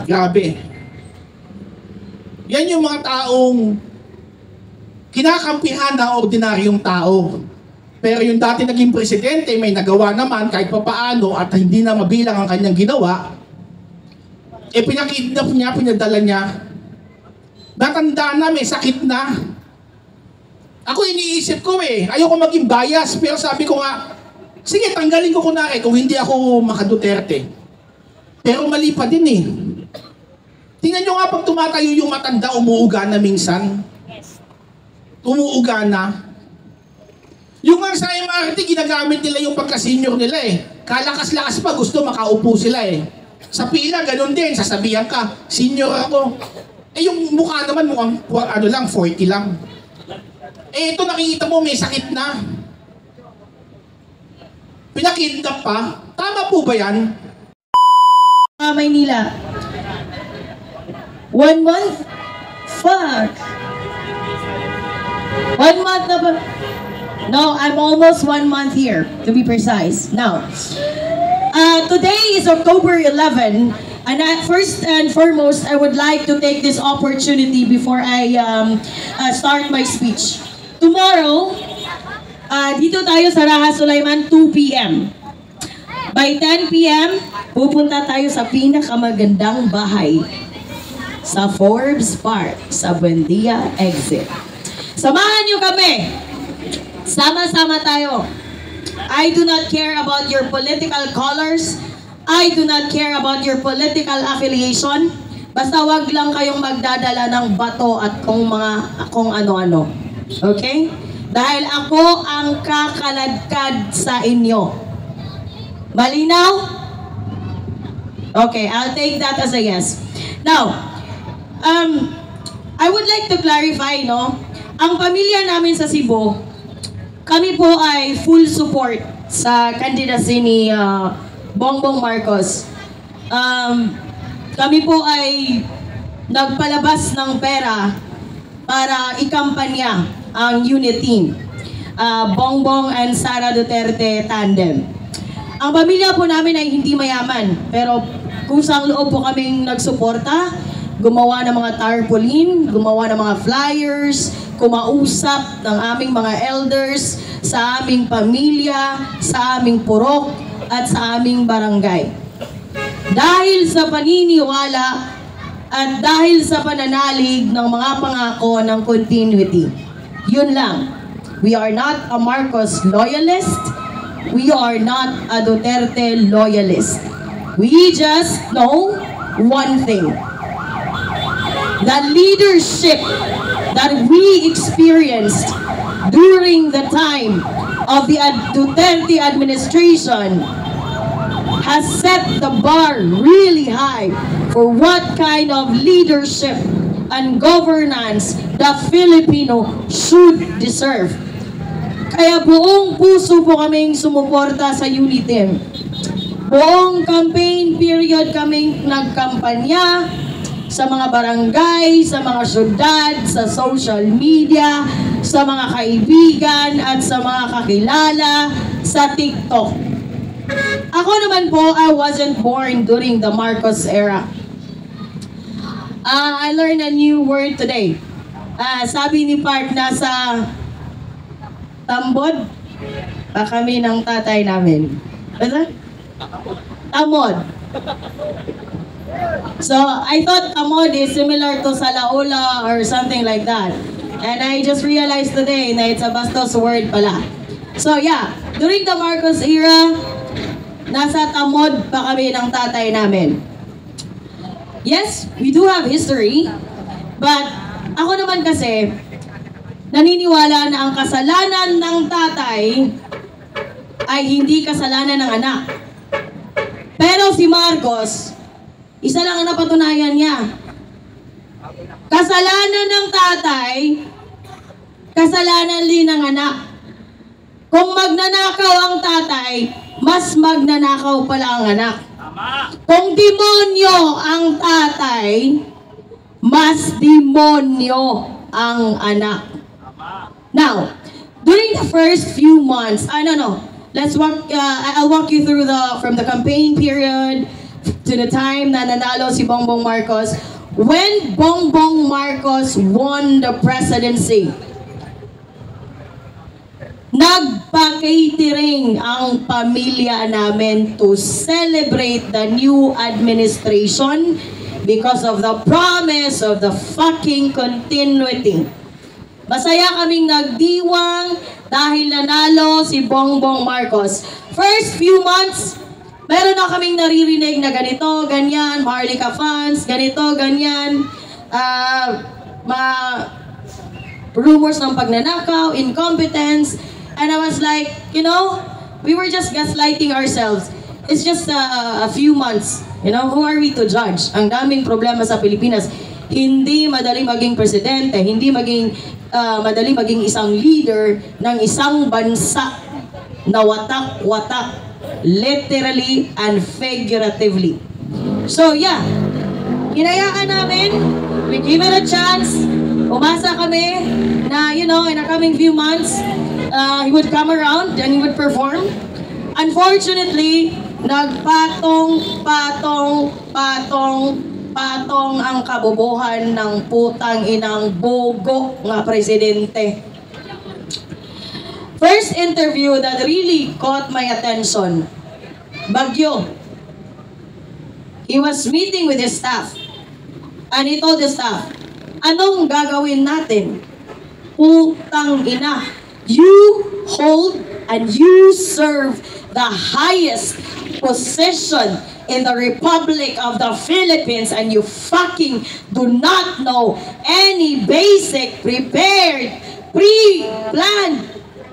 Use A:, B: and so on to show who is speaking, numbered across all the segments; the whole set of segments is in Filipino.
A: Grabe. Yan yung mga taong kinakampihan ng ordinaryong tao. Pero yung dati naging presidente, may nagawa naman kahit papaano at hindi na mabilang ang kanyang ginawa, pinakidnap niya, pinadala niya. Natanda na, may sakit na. Ako iniisip ko ayoko maging bias, pero sabi ko nga, sige, tanggalin ko kunwari kung hindi ako maka-Duterte. Pero mali pa din Tingnan nyo nga pag tumatayo yung matanda, umuuga na minsan. Umuuga na. Yung nga sa MRT, ginagamit nila yung pagka-senior nila Kalakas-lakas pa, gusto makaupo sila Sa pila, ganun din, sasabihan ka, senior ako. Yung mukha naman mukhang, 40 lang. Ito nakikita mo, may sakit na. Pinakidnap pa. Tama po ba yan?
B: Maynila. 1 month? Fuck. 1 month na ba? No, I'm almost 1 month here, to be precise. Now, today is October 11, and first and foremost, I would like to take this opportunity before I start my speech. Tomorrow, dito tayo sa Raha Sulaiman, 2 p.m. By 10 p.m., pupunta tayo sa pinakamagandang bahay sa Forbes Park, sa Buendia Exit. Samahan niyo kami! Sama-sama tayo. I do not care about your political colors. I do not care about your political affiliation. Basta wag lang kayong magdadala ng bato at kung ano-ano. Okay? Dahil ako ang kakaladkad sa inyo. Malinaw? Okay, I'll take that as a yes. Now, I would like to clarify, ang pamilya namin sa Cebu, kami po ay full support sa candidacy ni Bongbong Marcos. Kami po ay nagpalabas ng pera para ikampanya ang unit team, Bongbong and Sara Duterte tandem. Ang pamilya po namin ay hindi mayaman, pero kusang loob po kaming nagsuporta, gumawa ng mga tarpaulin, gumawa ng mga flyers, kumausap ng aming mga elders, sa aming pamilya, sa aming purok, at sa aming barangay. Dahil sa paniniwala at dahil sa pananalig ng mga pangako ng continuity. Yun lang. We are not a Marcos loyalist. We are not a Duterte loyalist. We just know one thing. The leadership that we experienced during the time of the Duterte administration has set the bar really high for what kind of leadership and governance the Filipino should deserve. Kaya buong puso po kaming sumuporta sa UNITEM. Buong campaign period kaming nagkampanya sa mga barangay, sa mga syudad, sa social media, sa mga kaibigan at sa mga kakilala, sa TikTok. Ako naman po, I wasn't born during the Marcos era. I learned a new word today. Sabi ni Park, nasa tambod pa kami ng tatay namin. Ano? Tamod. So, I thought tamod is similar to salaula or something like that. And I just realized today na it's a bastos word pala. So, yeah. During the Marcos era, nasa tamod pa kami ng tatay namin. Yes, we do have history. But, ako naman kasi, naniniwala na ang kasalanan ng tatay ay hindi kasalanan ng anak. Pero si Marcos, isa lang ang napatunayan niya. Kasalanan ng tatay, kasalanan din ng anak. Kung magnanakaw ang tatay, mas magnanakaw pala ang anak. Kung demonyo ang tatay, mas demonyo ang anak. Now, during the first few months, let's walk. I'll walk you through from the campaign period to to the time na nanalo si Bongbong Marcos, when Bongbong Marcos won the presidency, nagpa-catering ang pamilya namin to celebrate the new administration because of the promise of the fucking continuity. Masaya kaming nagdiwang dahil nanalo si Bongbong Marcos. First few months, meron na kaming naririnig na ganito, ganyan, Maharlika funds, ganito, ganyan, rumors ng pagnanakaw, incompetence, and I was like, you know, we were just gaslighting ourselves. It's just a few months. You know, who are we to judge? Ang daming problema sa Pilipinas. Hindi madali maging presidente, hindi madali maging isang leader ng isang bansa na watak-watak, literally and figuratively. So yeah, hinayaan namin, we give it a chance, umasa kami na, you know, in the coming few months, he would come around and he would perform. Unfortunately, patong ang kabobohan ng putang inang bogo nga presidente. First interview that really caught my attention, Baguio. He was meeting with his staff and he told the staff, anong gagawin natin? Putang ina, you hold and you serve the highest position in the Republic of the Philippines and you fucking do not know any basic prepared, pre-planned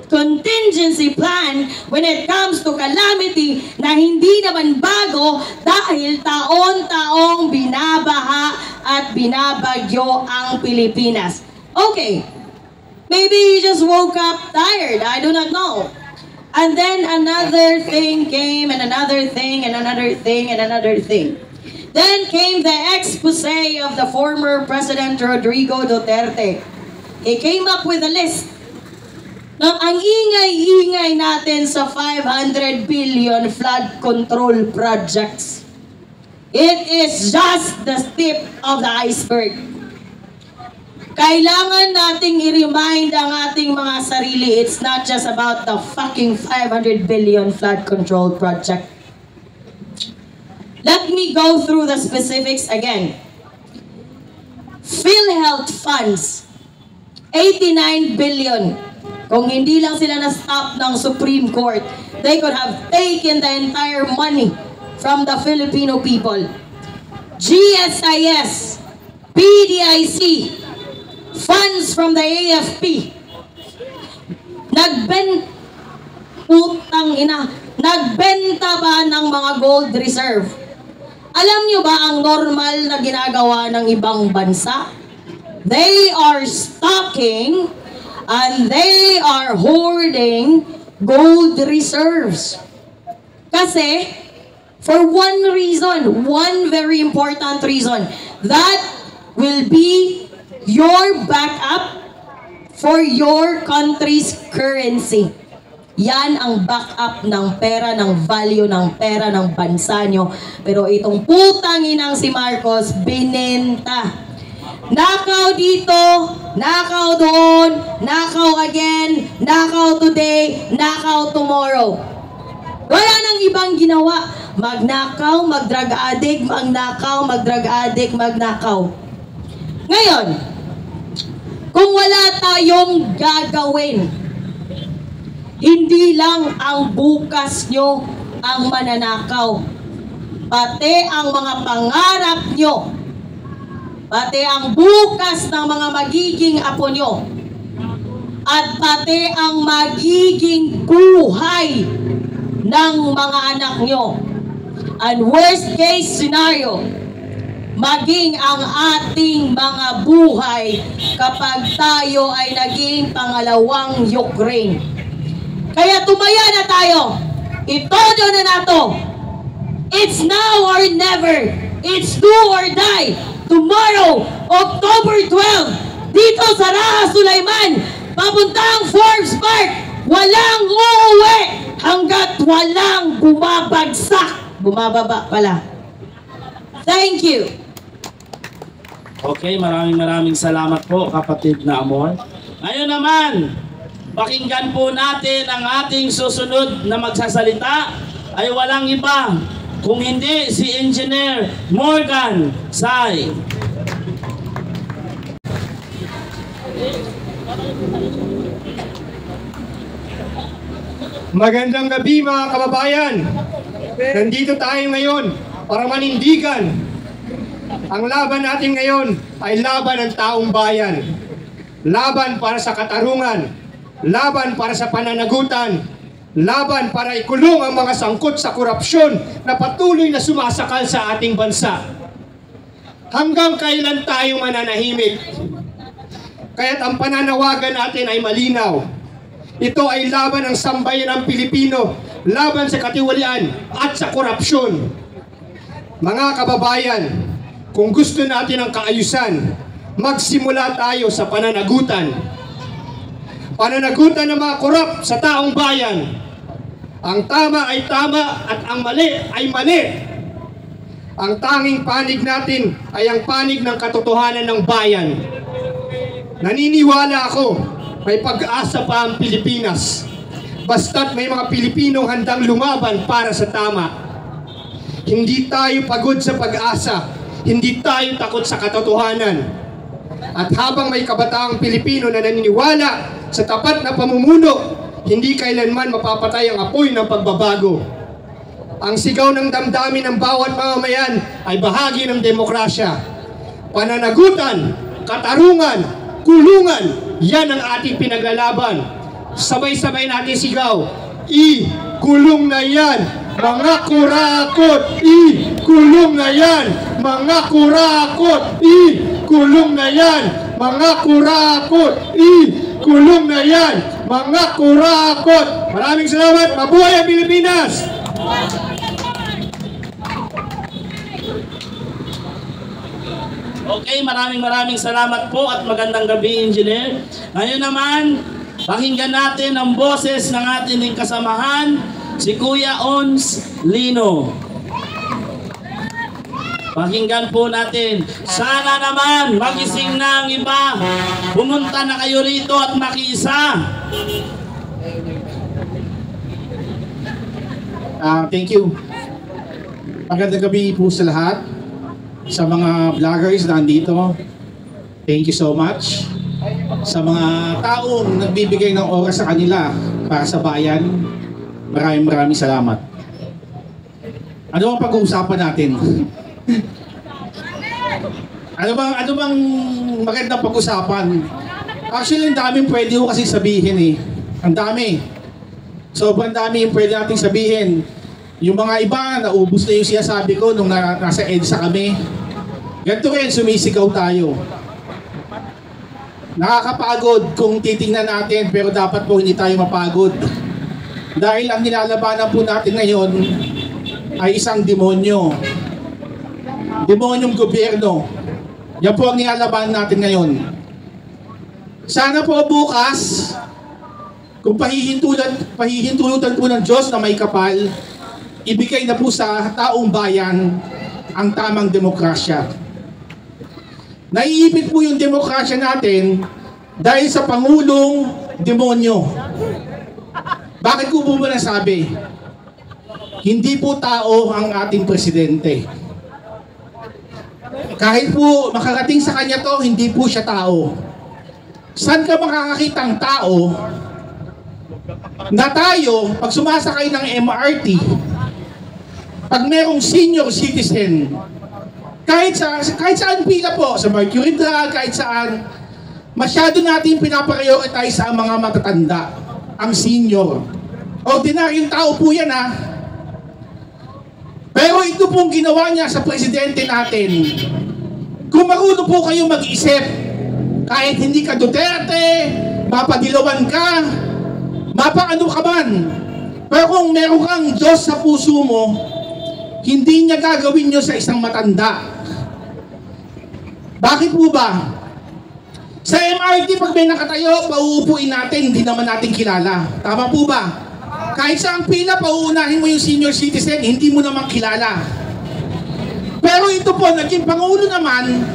B: contingency plan when it comes to calamity na hindi naman bago dahil taon-taong binabaha at binabagyo ang Pilipinas. Okay, maybe you just woke up tired, I do not know. And then another thing came, and another thing, and another thing, and another thing. Then came the expose of the former President Rodrigo Duterte. He came up with a list. Now, ang ingay-ingay natin sa 500 billion flood control projects. It is just the tip of the iceberg. Kailangan nating i-remind ang ating mga sarili, it's not just about the fucking 500 billion flood control project. Let me go through the specifics again. PhilHealth funds, 89 billion. Kung hindi lang sila na-stop ng Supreme Court, they could have taken the entire money from the Filipino people. GSIS, PDIC, funds from the AFP. Nagbenta ba ng mga gold reserve? Alam nyo ba ang normal na ginagawa ng ibang bansa? They are stocking and they are hoarding gold reserves. Kasi, for one reason, one very important reason, that will be your backup for your country's currency. Yan ang backup ng pera, ng value ng pera ng bansa nyo. Pero itong putang inang si Marcos, binenta. Nakaw dito, nakaw doon, nakaw again, nakaw today, nakaw tomorrow. Wala nang ibang ginawa. Magnakaw, mag-drug addict, magnakaw, mag-drug addict, magnakaw. Ngayon, kung wala tayong gagawin, hindi lang ang bukas nyo ang mananakaw, pati ang mga pangarap nyo, pati ang bukas ng mga magiging apo nyo, at pati ang magiging buhay ng mga anak nyo. And worst case scenario, maging ang ating mga buhay kapag tayo ay naging pangalawang Ukraine. Kaya tumaya na tayo. Itodo na nato. It's now or never. It's do or die. Tomorrow, October 12, dito sa Raha Sulaiman, papuntang Forbes Park, walang uuwi hanggat walang bumabagsak. Bumababa pala. Thank you.
C: Okay, maraming salamat po, kapatid na Amor. Ngayon naman, pakinggan po natin ang ating susunod na magsasalita ay walang iba kung hindi si Engineer Morgan Sai.
D: Magandang gabi mga kababayan. Nandito tayo ngayon para manindigan. Ang laban natin ngayon ay laban ng taong bayan. Laban para sa katarungan. Laban para sa pananagutan. Laban para ikulong ang mga sangkot sa korupsyon na patuloy na sumasakal sa ating bansa. Hanggang kailan tayo mananahimik? Kaya't ang pananawagan natin ay malinaw. Ito ay laban ng sambayan ng Pilipino, laban sa katiwalian at sa korupsyon. Mga kababayan, kung gusto natin ang kaayusan, magsimula tayo sa pananagutan. Pananagutan ng mga korap sa taong bayan. Ang tama ay tama at ang mali ay mali. Ang tanging panig natin ay ang panig ng katotohanan ng bayan. Naniniwala ako, may pag-asa pa ang Pilipinas. Basta't may mga Pilipinong handang lumaban para sa tama. Hindi tayo pagod sa pag-asa. Hindi tayo takot sa katotohanan. At habang may kabataang Pilipino na naniniwala sa tapat na pamumuno, hindi kailanman mapapatay ang apoy ng pagbabago. Ang sigaw ng damdamin ng bawat mamamayan ay bahagi ng demokrasya. Pananagutan, katarungan, kulungan, yan ang ating pinaglalaban. Sabay-sabay natin sigaw, i-kulong na yan, mga kurakot, i-kulong na yan, mga kurakot, i-kulong na yan, mga kurakot, i-kulong na yan, mga kurakot. Maraming salamat, mabuhay ang Pilipinas!
C: Okay, maraming salamat po at magandang gabi, Engineer. Ngayon naman, pakinggan natin ang boses ng ating kasamahan, si Kuya Ons Lino. Pakinggan po natin. Sana naman magising na ang iba. Pumunta na kayo rito at makiisa.
A: Thank you. Magandang gabi po sa lahat. Sa mga vloggers na nandito, thank you so much. Sa mga taong nagbibigay ng oras sa kanila para sa bayan, maraming salamat. Ano ang pag-uusapan natin? Ano bang magandang pag-usapan? Actually, ang daming pwede ko kasi sabihin eh. Ang dami. Sobrang dami yung pwede nating sabihin. Yung mga iba, naubos na yung sinasabi ko nung nasa EDSA kami. Ganito rin, sumisigaw tayo. Nakakapagod kung titingnan natin, pero dapat po hindi tayo mapagod. Dahil ang nilalabanan po natin ngayon ay isang demonyo. Demonyong gobyerno. Yan po ang nilalabanan natin ngayon. Sana po bukas, kung pahihintulutan po ng Diyos na may kapal, ibigay na po sa taong bayan ang tamang demokrasya. Naiipit po yung demokrasya natin dahil sa Pangulong demonyo. Bakit ko po ba nasabi? Hindi po tao ang ating presidente. Kahit po makarating sa kanya to, hindi po siya tao. Saan ka makakakita ang tao na tayo, pag sumasakay ng MRT, pag merong senior citizen, kahit saan pila po, sa Mercury Drug, kahit saan, masyado natin pinaprioritize sa mga matatanda, ang senior. Ordinaryong tao po yan ha. Pero ito pong ginawa niya sa presidente natin. Kung marunong po kayo mag-isip, kahit hindi ka Duterte, mapadilawan ka, mapaano ka man, pero kung meron kang Diyos sa puso mo, hindi niya gagawin nyo sa isang matanda. Bakit po ba? Sa MRT, pag may nakatayo, pauupuin natin, hindi naman natin kilala. Tama po ba? Kahit sa ang pila, pauunahin mo yung senior citizen, hindi mo naman kilala. Pero Pero ito po, naging Pangulo naman,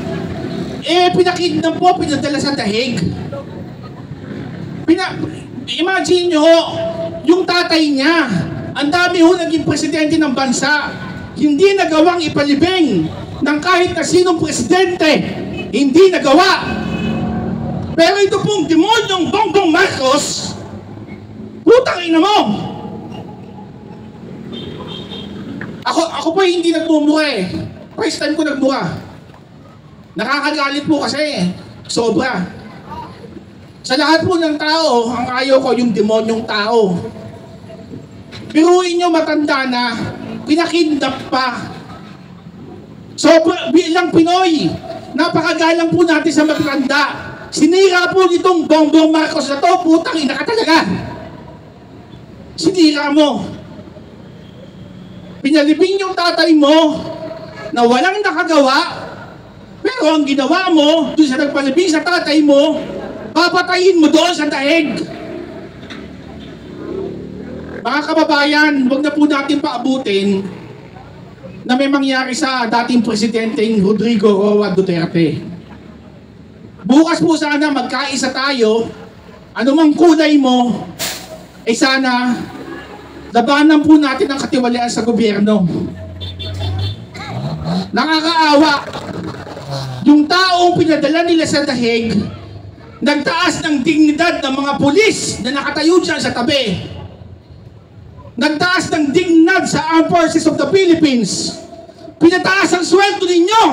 A: pinakidnap po, pinadala sa dahig. Imagine nyo, yung tatay niya, ang dami ho naging presidente ng bansa, hindi nagawang ipalibing ng kahit na sinong presidente, hindi nagawa. Pero ito pong demonyong Bongbong Marcos, putang ina mo! Ako po hindi nagmumura eh. First time ko nagmura. Nakakagalit po kasi. Sobra. Sa lahat po ng tao, ang ayaw ko yung demonyong tao. Biruin nyo matanda na, pinakidnap pa. Sobra, bilang Pinoy, napakagalang po natin sa matanda. Sinira po nitong Bongbong Marcos na to, putang ina ka talaga. Sinira mo. Pinalibing yung tatay mo na walang nakagawa, pero ang ginawa mo, doon sa nagpalibing sa tatay mo, papatayin mo doon sa dahig. Mga kababayan, huwag na po natin paabutin na may mangyari sa dating presidenteng Rodrigo Roa Duterte. Bukas po sana magkaisa tayo, anumang kulay mo, sana labanan po natin ang katiwalian sa gobyerno. Nakakaawa. Yung taong pinadala nila sa dahig, nagtaas ng dignidad ng mga pulis na nakatayo dyan sa tabi. Nagtaas ng dignidad sa Armed Forces of the Philippines. Pinataas ang sweldo ninyo.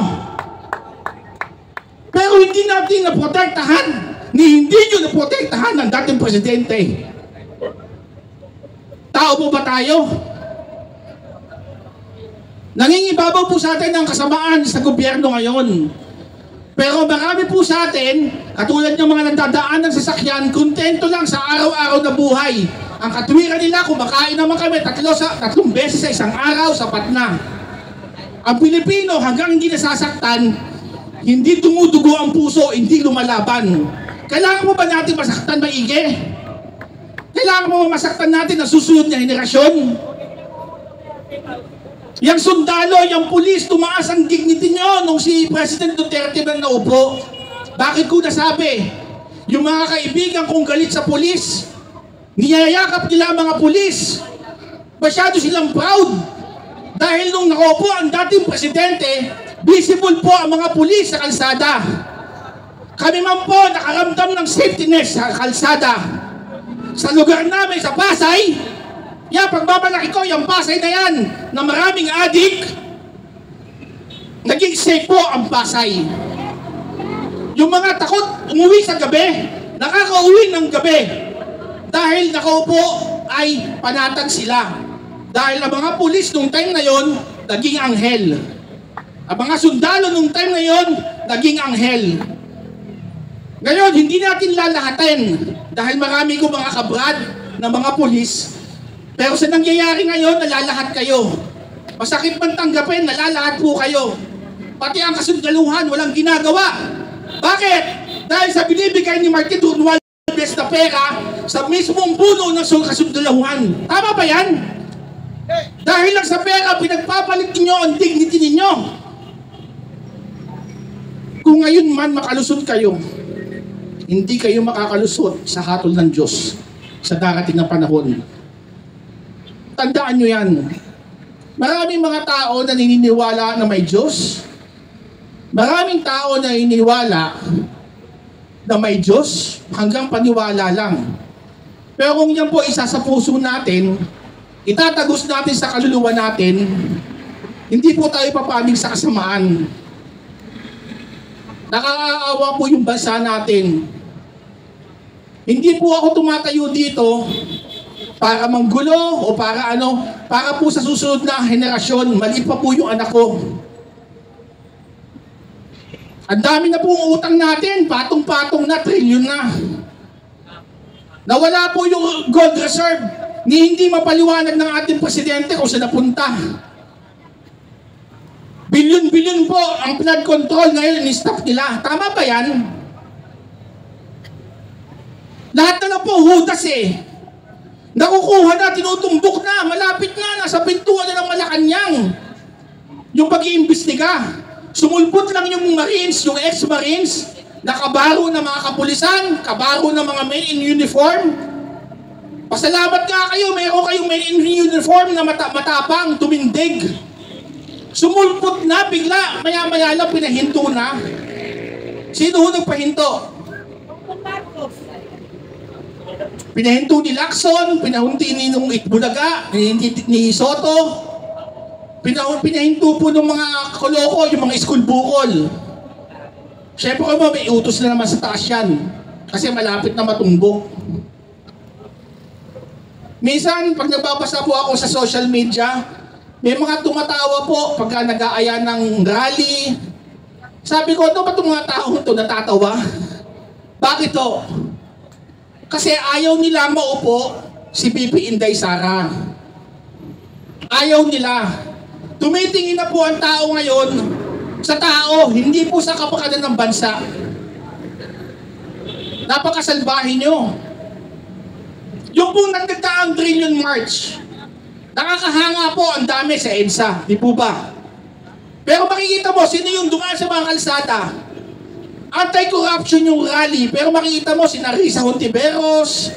A: Pero hindi natin naprotektahan, hindi nyo naprotektahan ng dating presidente. Tao po ba tayo? Nangingibabaw po sa atin ang kasamaan sa gobyerno ngayon. Pero marami po sa atin, katulad ng mga nagdadaan ng sasakyan, kontento lang sa araw-araw na buhay. Ang katwiran nila, kumakain naman kami tatlong beses sa isang araw, sapat na. Ang Pilipino hanggang hindi nasasaktan, hindi dumudugo ang puso, hindi lumalaban. Kailangan mo ba natin masaktan maigi? Kailangan mo masaktan natin ang susunod na henerasyon? Yang sundalo, yang pulis, tumaas ang dignity nyo nung si President Duterte nang naupo. Bakit ko nasabi? Yung mga kaibigan kong galit sa pulis, niyayakap nila ang mga pulis. Masyado silang proud. Dahil nung nakaupo ang dating presidente, visible po ang mga pulis sa kalsada. Kami man po nakaramdam ng safetyness sa kalsada. Sa lugar namin, sa Pasay, pagbabalaki ko, yung Pasay na yan, na maraming adik, naging safe po ang Pasay. Yung mga takot umuwi sa gabi, nakakauwi ng gabi. Dahil nakaupo ay panatag sila. Dahil ang mga pulis nung time na yon, naging anghel. Ang mga sundalo nung time na yon, naging anghel. Ngayon, hindi natin lalahatin dahil marami ko mga kabrad na mga pulis. Pero sa nangyayari ngayon, nalalahat kayo. Masakit man tanggapin, nalalahat po kayo. Pati ang kasundaluhan, walang ginagawa. Bakit? Dahil sa binibigay ni Martin Romualdez na pera sa mismong puno ng kasundaluhan. Tama ba yan? Dahil lang sa pera, pinagpapalit ninyo ang dignity ninyo. Kung ngayon man makalusot kayo, hindi kayo makakalusot sa hatol ng Diyos sa darating na panahon. Tandaan nyo yan. Maraming mga tao na naniniwala na may Diyos. Maraming tao na naniniwala na may Diyos hanggang paniwala lang. Pero kung yan po isa sa puso natin, itatagos natin sa kaluluwa natin, hindi po tayo papanig sa kasamaan. Nakakaawa po yung bansa natin. Hindi po ako tumatayo dito para manggulo o para para po sa susunod na henerasyon. Mali pa po yung anak ko. Ang dami na pong utang natin, patong-patong na, trilyon na. Nawala po yung gold reserve, ni hindi mapaliwanag ng ating presidente kung saan napunta. Bilyon-bilyon po ang flood control ngayon ni staff nila. Tama ba yan? Lahat na lang po hudas eh. Nakukuha na, tinutumbok na, malapit na, nasa pintuan na ng Malacanang. yung pag-iimbestiga. Sumulpot lang yung Marines, yung ex-Marines, na kabaro ng mga kapulisan, kabaro ng mga men in uniform. Pasalamat nga kayo, mayroon kayong men in uniform na matapang, tumindig. Sumulpot na, bigla, maya-maya lang pinahinto na. Sino ho nagpahinto? Pinahinto ni Lacson, pinahunti ni nung Itbulaga, ni Soto, pinahinto po ng mga koloko, yung mga school bukol. Siyempre mo, may utos na naman sa taas yan, kasi malapit na matumbok. Minsan, pag nagbabasa po ako sa social media, may mga tumatawa po pagka nag-aaya ng rally. Sabi ko, ano ba itong mga tao ito natatawa? Bakit to? Kasi ayaw nila maupo si BP Inday Sara. Ayaw nila. Tumitingin na po ang tao ngayon sa tao, hindi po sa kapakanan ng bansa. Napakasalbahin nyo. Yung pong nagdagdaang Trillion March, nakakahanga po ang dami sa EDSA, di po ba? Pero makikita mo, sino yung dumaan sa mga kalsada? Anti-corruption yung rally, pero makikita mo si Risa Hontiveros,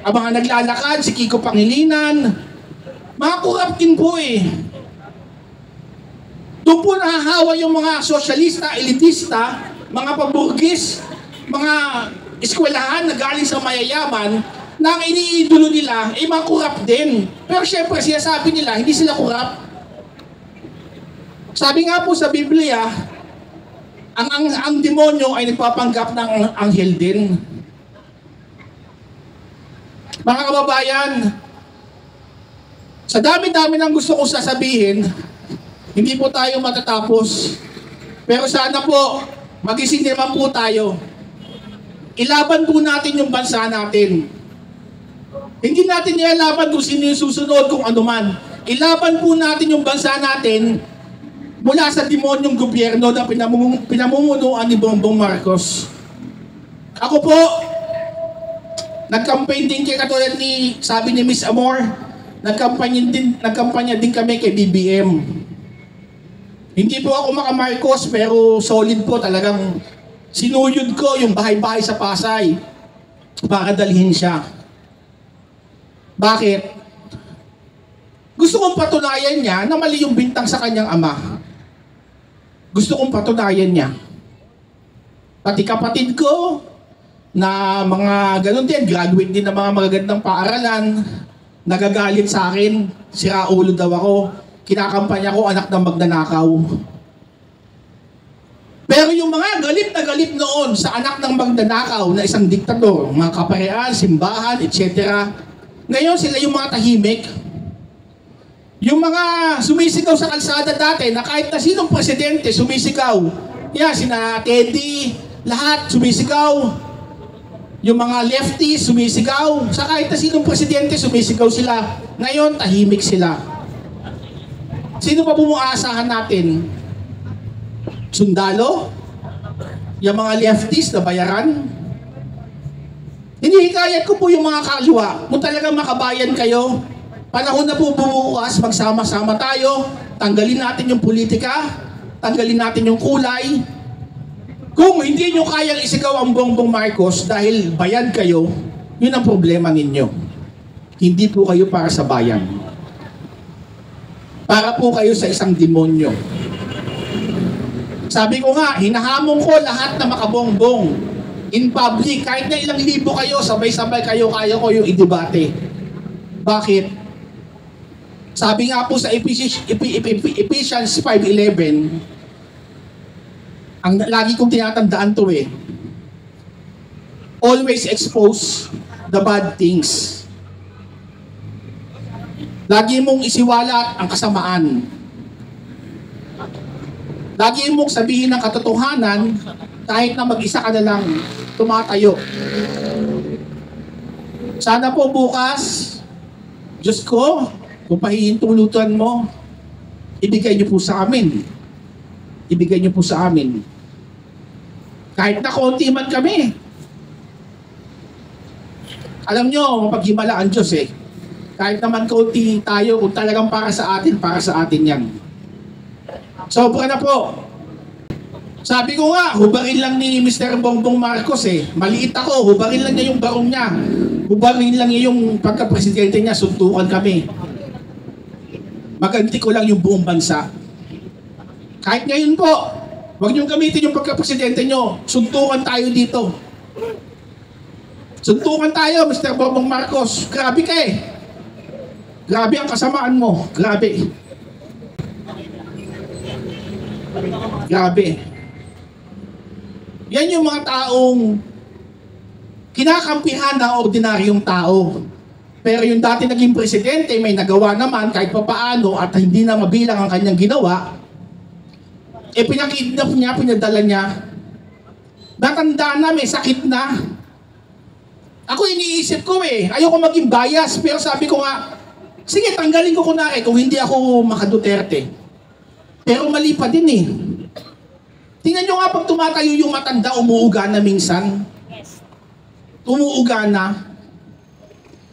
A: ang mga naglalakad, si Kiko Pangilinan, mga corrupt din po eh. Doon po nahahawa yung mga sosyalista, elitista, mga paburgis, mga eskwelahan na galing sa mayayaman, na ang iniidolo nila ay mga corrupt din. Pero syempre sinasabi nila, hindi sila corrupt. Sabi nga po sa Biblia, ang demonyo ay nagpapanggap ng anghel din. Mga kababayan, sa dami-dami ng gusto kong sasabihin, hindi po tayo matatapos. Pero sana po, magising naman po tayo. Ilaban po natin yung bansa natin. Hindi natin ilalaban kung sino yung susunod, kung ano man. Ilaban po natin yung bansa natin mula sa demonyong gobyerno na pinamumunuan ni Bongbong Marcos. Ako po, nag-campaign din kay katulad ni, sabi ni Miss Amor, nagkampanya din kami kay BBM. Hindi po ako maka-Marcos, pero solid po talagang sinuyod ko yung bahay-bahay sa Pasay para dalhin siya. Bakit? Gusto kong patunayan niya na mali yung bintang sa kanyang ama. Gusto kong patunayan niya. Pati kapatid ko, na mga ganun din, graduate din ng mga magagandang paaralan, nagagalit sa akin, sira ulo daw ako, kinakampanya ko anak ng magnanakaw. Pero yung mga galit na galit noon sa anak ng magnanakaw na isang diktador, mga kaparehan, simbahan, etc., ngayon sila yung mga tahimik. Yung mga sumisigaw sa kalsada dati na kahit na sinong presidente sumisigaw. Yeah, sina Teddy, lahat sumisigaw. Yung mga lefties sumisigaw. Sa kahit na sinong presidente sumisigaw sila. Ngayon, tahimik sila. Sino pa bumuasahan natin? Sundalo? Yung mga lefties na bayaran? Hinihikayat ko po yung mga kaliwa. Kung talagang makabayan kayo, panahon na po bubukas, magsama-sama tayo, tanggalin natin yung politika, tanggalin natin yung kulay. Kung hindi nyo kayang isigaw ang Bongbong Marcos dahil bayan kayo, yun ang problema ninyo. Hindi po kayo para sa bayan. Para po kayo sa isang demonyo. Sabi ko nga, hinahamon ko lahat na makabongbong. In public, kahit na ilang libo kayo, sabay-sabay kayo, kaya ko yung idebate. Bakit? Sabi nga po sa Ephesians 5:11, ang lagi kong tinatandaan to eh, always expose the bad things. Lagi mong isiwalat ang kasamaan. Lagi mong sabihin ng katotohanan kahit na mag-isa ka na lang tumatayo. Sana po bukas, Diyos ko, kung pahihintulutan mo, ibigay niyo po sa amin. Ibigay niyo po sa amin. Kahit na konti man kami. Alam niyo, mapaghimala ang Diyos eh. Kahit naman konti tayo, kung talagang para sa atin yan. Sobra na po. Sabi ko nga, hubarin lang ni Mr. Bongbong Marcos eh. Maliit ako, hubarin lang niya yung barong niya. Hubarin lang niya yung pagka-presidente niya, suntukan kami. Maganti ko lang yung buong bansa. Kahit ngayon po, huwag niyong gamitin yung pagka-presidente niyo. Suntukan tayo dito. Suntukan tayo, Mr. Bongbong Marcos. Grabe ka eh. Grabe ang kasamaan mo. Grabe. Grabe. Yan yung mga taong kinakampihan ng ordinaryong tao. Pero yung dati naging presidente, may nagawa naman kahit papaano at hindi na mabilang ang kanyang ginawa, eh pinakidnap niya, pinadala niya. Natanda na, may sakit na. Ako iniisip ko eh, ayoko maging bias, pero sabi ko nga, sige, tanggalin ko kunwari kung hindi ako maka-Duterte. Pero mali pa din eh. Tingnan nyo nga pag tumatayo yung matanda, umuuga na minsan. Umuuga na.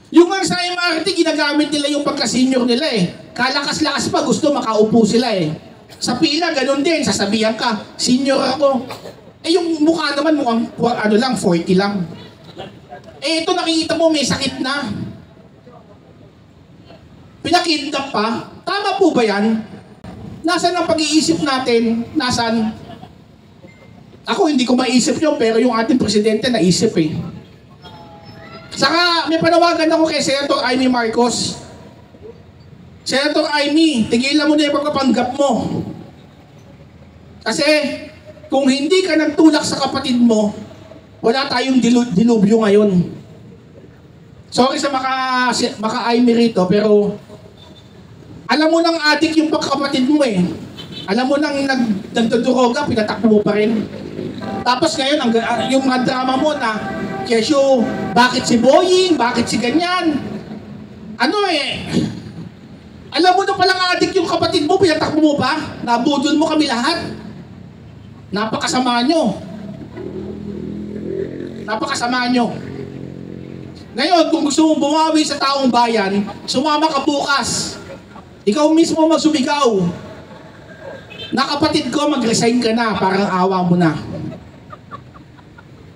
A: Yung nga sa MRT, ginagamit nila yung pagka-senior nila eh. Kalakas-lakas pa, gusto makaupo sila eh. Sa pila, ganun din, sasabihan ka, senior ako. Eh yung mukha naman mukhang ano lang, 40 lang. Eh ito nakikita mo, may sakit na. Pinakidnap pa. Tama po ba yan? Nasaan ang pag-iisip natin? Nasaan? Ako hindi ko maisip yun, pero yung ating presidente naisip eh. Saka may panawagan ako kay Senator Amy Marcos. Senator Amy, tigilan mo na yung pagpapanggap mo. Kasi kung hindi ka nagtulak sa kapatid mo, wala tayong dilubyo ngayon. Sorry sa maka-Amy rito, pero alam mo nang adik yung pagkapatid mo eh. Alam mo nang nagdodroga, pinatakbo mo pa rin. Tapos ngayon, yung mga drama mo na, kesyo, bakit si Boying, bakit si ganyan? Ano eh, alam mo na palang adik yung kapatid mo, pinatakbo mo pa, nabudol mo kami lahat. Napakasama nyo. Napakasama nyo. Ngayon, kung gusto mong bumawi sa taong bayan, sumama ka bukas. Ikaw mismo magsumigaw. Na kapatid ko, mag-resign ka na, parang awa mo na.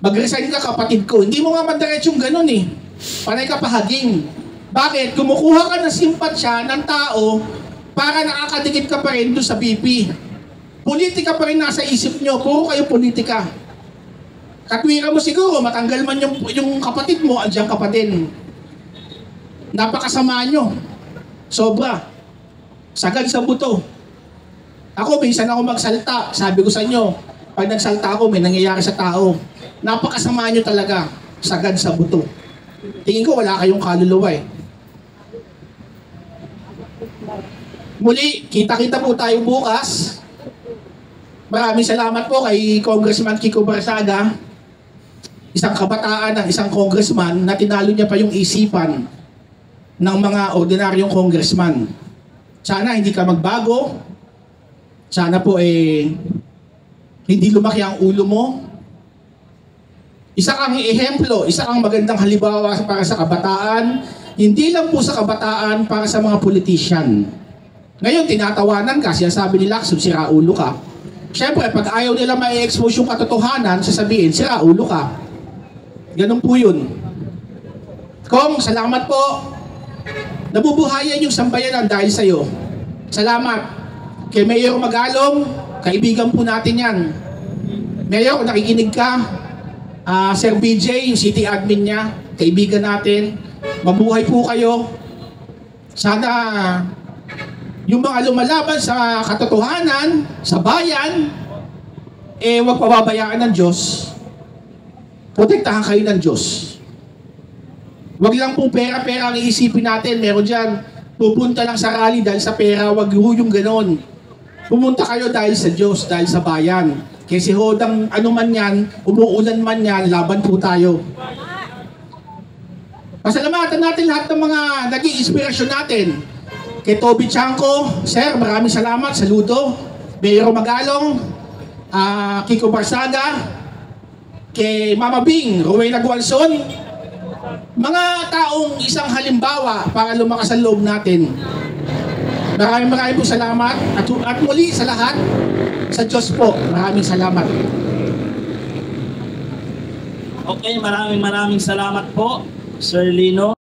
A: Mag-resign ka kapatid ko. Hindi mo nga madiretsyong ganun eh. Panay ka pahaging. Bakit? Kumukuha ka ng simpatsya ng tao para nakakadikit ka pa rin doon sa BP. Politika pa rin nasa isip nyo. Puro kayo politika. Katwira mo siguro, matanggal man yung kapatid mo, andiyan ka pa din. Napakasama nyo. Sobra. Sagad sa buto. Ako, minsan ako magsalta. Sabi ko sa inyo, pag nagsalta ako, may nangyayari sa tao. Napakasama nyo talaga. Sagad sa buto. Tingin ko wala kayong kaluluwa eh. Muli, kita-kita po tayo bukas. Maraming salamat po kay Congressman Kiko Barsaga. Isang kabataan ng isang congressman na tinalo niya pa yung isipan ng mga ordinaryong congressman. Sana hindi ka magbago. Sana po hindi lumaki ang ulo mo. Isa kang ehemplo, isa kang magandang halimbawa para sa kabataan. Hindi lang po sa kabataan, para sa mga politician. Ngayon, tinatawanan ka, sinasabi nila, sira ulo ka. Siyempre, pag ayaw nila ma-expose yung katotohanan, sasabihin, sira ulo ka. Ganun po yun. Kong, salamat po. Nabubuhayan yung sambayanan dahil sa'yo. Salamat. Kay Mayor Magalong, kaibigan po natin yan. Mayor, kung nakikinig ka, Sir BJ, yung city admin niya, kaibigan natin. Mabuhay po kayo. Sana yung mga lumalaban sa katotohanan, sa bayan, huwag pababayaan ng Diyos. Protektahan kayo ng Diyos. Huwag lang pong pera-pera ang iisipin natin. Meron dyan, pupunta lang sa rally dahil sa pera, huwag yung ganon. Pumunta kayo dahil sa Diyos, dahil sa bayan. Kasi hodang ano man yan, umuulan man yan, laban po tayo. Pasalamatan natin lahat ng mga naging inspirasyon natin. Kay Toby Chanco, Sir, maraming salamat, saludo. Mayor Magalong, Kiko Barsaga, kay Mama Bing, Rowena Gualson, mga taong isang halimbawa para lumakas ang loob natin. Maraming po salamat at muli sa lahat, sa Diyos po, maraming salamat.
C: Okay, maraming salamat po, Sir Lino.